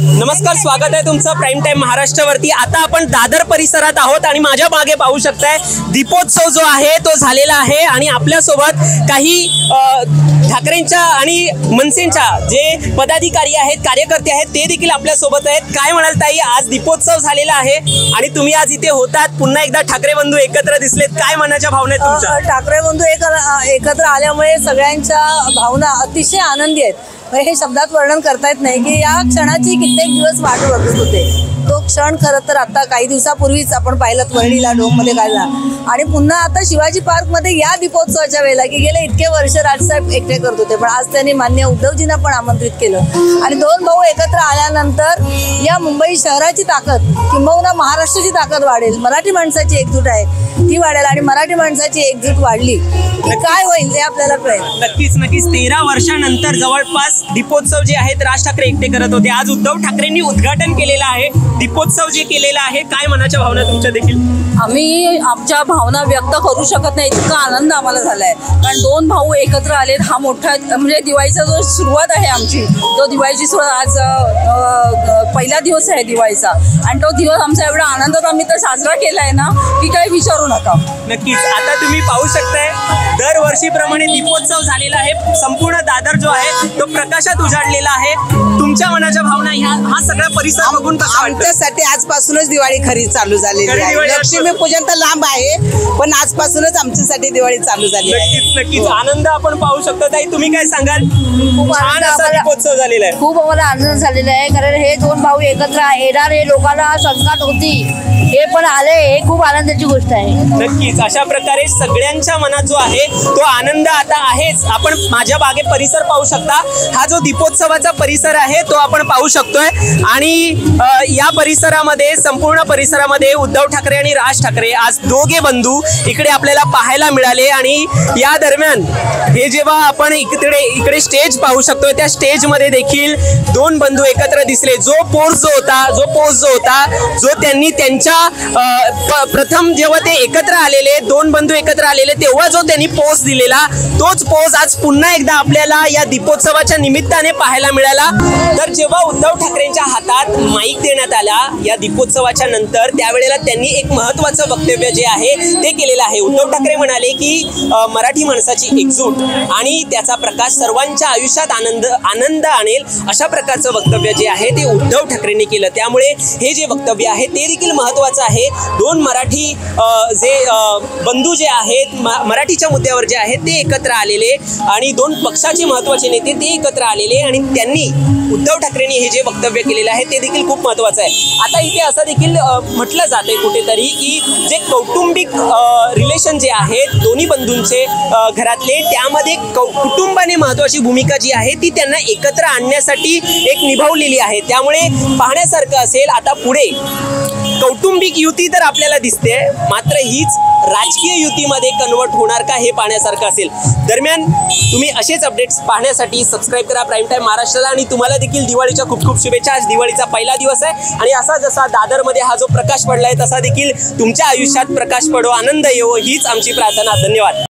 नमस्कार, स्वागत आहे तुमचं प्राइम टाइम महाराष्ट्रावरती। आता आपण दादर परिसरात आहोत आणि माझ्या मागे पाहू शकताय दीपोत्सव जो आहे तो झालेला आहे आणि आपल्या सोबत काही ठाकरेंच्या आणि मनसेंच्या जे पदाधिकारी आहेत, कार्यकर्ते आहेत, ते देखील आपल्या सोबत आहेत। काय म्हणाल ताई, आज दीपोत्सव झालेला आहे आणि तुम्ही आज इथे होतात, पुन्हा एकदा ठाकरे बंधू एकत्र दिसलेत, काय मनाच्या भावना आहेत तुमच्या? ठाकरे बंधू एकत्र आल्यामुळे सगळ्यांच्या भावना अतिशय आनंदी आहेत। हे शब्दात वर्णन करता येत नाही की या क्षणाची कित्येक दिवस वाट बघत होते। तो क्षण खरं तर आता काही दिवसापूर्वीच आपण पाहिलं वर्णीला डोममध्ये काढला आणि पुन्हा आता शिवाजी पार्कमध्ये या दीपोत्सवाच्या वेळेला की गेले इतके वर्ष राजसाहेब एकटे करत होते, पण आज त्यांनी माननीय उद्धवजींना पण आमंत्रित केलं आणि दोन भाऊ एकत्र आल्यानंतर या मुंबई शहराची ताकद किंबहुना महाराष्ट्राची ताकद वाढेल। मराठी माणसाची एकजूट आहे ती वाढेल आणि मराठी माणसाची एकजूट वाढली की काय होईल ते आपल्याला कळेल। नक्कीच नक्कीच 13 वर्षानंतर जवळपास दीपोत्सव जे आहेत राज ठाकरे एकटे करत होते, आज उद्धव ठाकरेंनी उद्घाटन केलेलं आहे, दीपोत्सव जे केलेला आहे, काय मनाच्या भावना तुमच्या देखील? आम्ही आमच्या भावना व्यक्त करू शकत नाही, इतका आनंद आम्हाला झालाय कारण दोन भाऊ एकत्र आलेत। हा मोठा म्हणजे दिवाळीचा जो सुरुवात आहे आमची, तो दिवाळीची सुरुवात आज पहिला दिवस आहे दिवाळीचा आणि तो दिवस आमचा एवढा आनंदात आम्ही तर साजरा केलाय ना की काही विचारू नका। नक्कीच आता तुम्ही पाहू शकताय दरवर्षीप्रमाणे दीपोत्सव झालेला आहे, संपूर्ण दादर जो आहे तो प्रकाशात उजाडलेला आहे। तुमच्या मनाच्या भावना हा सगळा परिसर बघून कसा वाटतं? आमच्यासाठी आजपासूनच दिवाळी खरी चालू झालेली आहे। लक्ष्मी पूजन तर लांब आहे पण आजपासूनच आमच्यासाठी दिवाळी चालू झाली आहे। नक्कीच नक्कीच आनंद आपण पाहू शकतो। ताई तुम्ही काय सांगाल? खूप छान असा दीपोत्सव झालेला आहे, खूप आम्हाला आनंद झालेला आहे कारण हे दोन भाऊ एकत्र येणार, हे लोकांना संस्कार होती, हे पण आले, हे खूप आनंदाची गोष्ट आहे। नक्कीच अशा प्रकारे सगळ्यांच्या मनात जो आहे तो आनंद आता आहेच। आपण माझ्या बागे परिसर पाहू शकता, हा जो दीपोत्सवाचा परिसर आहे तो आपण पाहू शकतोय आणि या परिसरामध्ये संपूर्ण परिसरामध्ये उद्धव ठाकरे आणि राज ठाकरे आज दोघे बंधू इकडे आपल्याला पाहायला मिळाले आणि या दरम्यान हे जेव्हा आपण इकडे स्टेज पाहू शकतोय, त्या स्टेज मध्ये देखील दोन बंधू एकत्र दिसले। जो पोज जो होता जो त्यांनी त्यांच्या प्रथम जेव्हा ते एकत्र आलेले, दोन बंधू एकत्र आलेले, तेव्हा जो त्यांनी पोज दिलेला, तोच पोज आज पुन्हा एकदा आपल्याला या दीपोत्सवाच्या निमित्ताने पाहायला मिळाला। तर जेव्हा उद्धव ठाकरेंच्या हातात माईक देण्यात आला या दीपोत्सवाच्या नंतर, त्यावेळेला त्यांनी एक महत्त्वाचं वक्तव्य जे आहे ते केलेलं आहे। उद्धव ठाकरे म्हणाले की मराठी माणसाची एकजूट आणि त्याचा प्रकाश सर्वांच्या आयुष्यात आनंद आणेल, अशा प्रकारचं वक्तव्य जे आहे ते उद्धव ठाकरेंनी केलं। त्यामुळे हे जे वक्तव्य आहे ते देखील महत्त्वाचं आहे। दोन मराठी जे बंधू जे आहेत, मराठीच्या मुद्द्यावर जे आहेत ते एकत्र आलेले आणि दोन पक्षाचे महत्त्वाचे नेते ते एकत्र आलेले आणि त्यांनी उद्धव ठाकरेंनी हे जे वक्तव्य केलेलं आहे ते देखील खूप महत्त्वाचं आहे। आता इथे असं देखील म्हटलं जाते कुठेतरी की जे कौटुंबिक रिलेशन जे आहेत दोन्ही बंधूंचे घरातले, त्यामध्ये कुटुंबाने महत्त्वाची भूमिका जी आहे ती त्यांना एकत्र आणण्यासाठी एक निभावलेली आहे। त्यामुळे पाहण्यासारखं असेल आता पुढे कौटुंबिक युती तर आपल्याला दिसते, मात्र हीच राजकीय युतीमध्ये कन्वर्ट होणार का हे पाहण्यासारखं असेल। दरम्यान तुम्ही असेच अपडेट्स पाहण्यासाठी सबस्क्राईब करा प्राइम टाइम महाराष्ट्राला आणि तुम्हाला देखील दिवाळीच्या खूप खूप शुभेच्छा। आज दिवाळीचा पहिला दिवस आहे आणि असा जसा दादरमध्ये हा जो प्रकाश पडलाय तसा देखील तुमच्या आयुष्यात प्रकाश पडो, आनंद येवो, हीच आमची प्रार्थना। धन्यवाद।